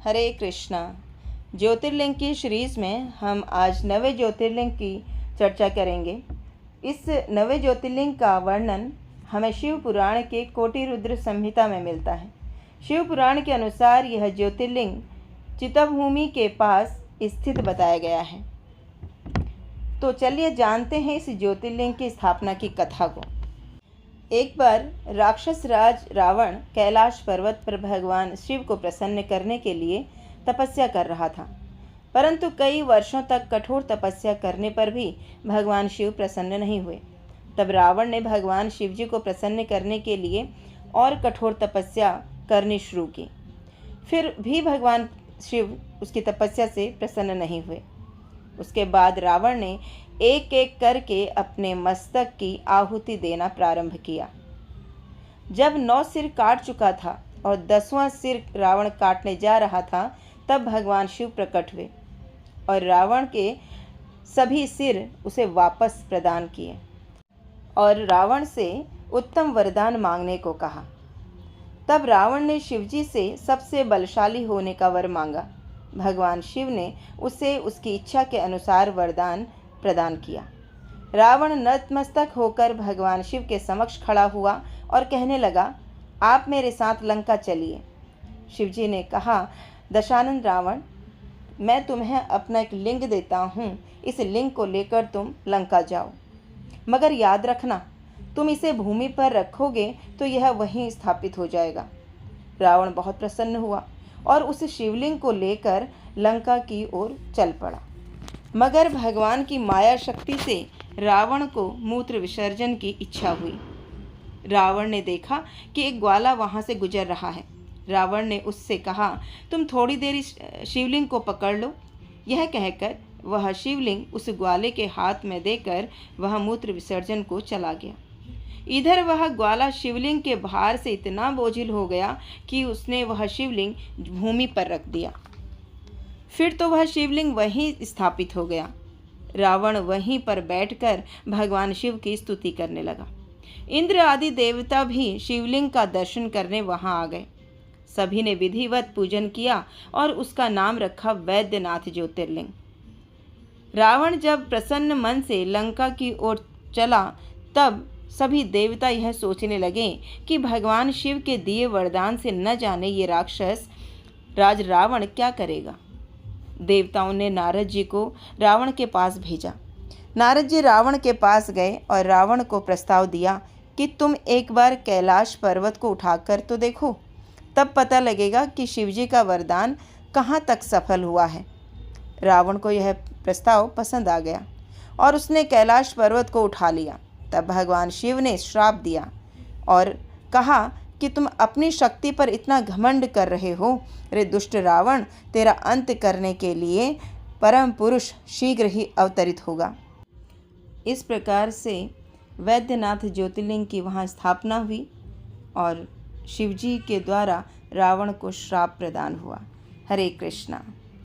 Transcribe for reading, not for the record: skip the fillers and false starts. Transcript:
हरे कृष्णा। ज्योतिर्लिंग की सीरीज़ में हम आज नवे ज्योतिर्लिंग की चर्चा करेंगे। इस नवे ज्योतिर्लिंग का वर्णन हमें शिव पुराण के कोटि रुद्र संहिता में मिलता है। शिव पुराण के अनुसार यह ज्योतिर्लिंग चितभूमि के पास स्थित बताया गया है। तो चलिए जानते हैं इस ज्योतिर्लिंग की स्थापना की कथा को। एक बार राक्षस राज रावण कैलाश पर्वत पर भगवान शिव को प्रसन्न करने के लिए तपस्या कर रहा था, परंतु कई वर्षों तक कठोर तपस्या करने पर भी भगवान शिव प्रसन्न नहीं हुए। तब रावण ने भगवान शिव जी को प्रसन्न करने के लिए और कठोर तपस्या करनी शुरू की। फिर भी भगवान शिव उसकी तपस्या से प्रसन्न नहीं हुए। उसके बाद रावण ने एक एक करके अपने मस्तक की आहुति देना प्रारंभ किया। जब 9 सिर काट चुका था और 10वां सिर रावण काटने जा रहा था, तब भगवान शिव प्रकट हुए और रावण के सभी सिर उसे वापस प्रदान किए और रावण से उत्तम वरदान मांगने को कहा। तब रावण ने शिवजी से सबसे बलशाली होने का वर मांगा। भगवान शिव ने उसे उसकी इच्छा के अनुसार वरदान प्रदान किया। रावण नतमस्तक होकर भगवान शिव के समक्ष खड़ा हुआ और कहने लगा, आप मेरे साथ लंका चलिए। शिवजी ने कहा, दशानन रावण, मैं तुम्हें अपना एक लिंग देता हूँ, इस लिंग को लेकर तुम लंका जाओ, मगर याद रखना, तुम इसे भूमि पर रखोगे तो यह वहीं स्थापित हो जाएगा। रावण बहुत प्रसन्न हुआ और उस शिवलिंग को लेकर लंका की ओर चल पड़ा, मगर भगवान की माया शक्ति से रावण को मूत्र विसर्जन की इच्छा हुई। रावण ने देखा कि एक ग्वाला वहां से गुजर रहा है। रावण ने उससे कहा, तुम थोड़ी देर इस शिवलिंग को पकड़ लो। यह कहकर वह शिवलिंग उस ग्वाले के हाथ में देकर वह मूत्र विसर्जन को चला गया। इधर वह ग्वाला शिवलिंग के भार से इतना बोझिल हो गया कि उसने वह शिवलिंग भूमि पर रख दिया। फिर तो वह शिवलिंग वहीं स्थापित हो गया। रावण वहीं पर बैठकर भगवान शिव की स्तुति करने लगा। इंद्र आदि देवता भी शिवलिंग का दर्शन करने वहां आ गए। सभी ने विधिवत पूजन किया और उसका नाम रखा वैद्यनाथ ज्योतिर्लिंग। रावण जब प्रसन्न मन से लंका की ओर चला, तब सभी देवता यह सोचने लगे कि भगवान शिव के दिए वरदान से न जाने ये राक्षस राज रावण क्या करेगा। देवताओं ने नारद जी को रावण के पास भेजा। नारद जी रावण के पास गए और रावण को प्रस्ताव दिया कि तुम एक बार कैलाश पर्वत को उठाकर तो देखो, तब पता लगेगा कि शिवजी का वरदान कहाँ तक सफल हुआ है। रावण को यह प्रस्ताव पसंद आ गया और उसने कैलाश पर्वत को उठा लिया। तब भगवान शिव ने श्राप दिया और कहा कि तुम अपनी शक्ति पर इतना घमंड कर रहे हो। रे दुष्ट रावण, तेरा अंत करने के लिए परम पुरुष शीघ्र ही अवतरित होगा। इस प्रकार से वैद्यनाथ ज्योतिर्लिंग की वहाँ स्थापना हुई और शिवजी के द्वारा रावण को श्राप प्रदान हुआ। हरे कृष्णा।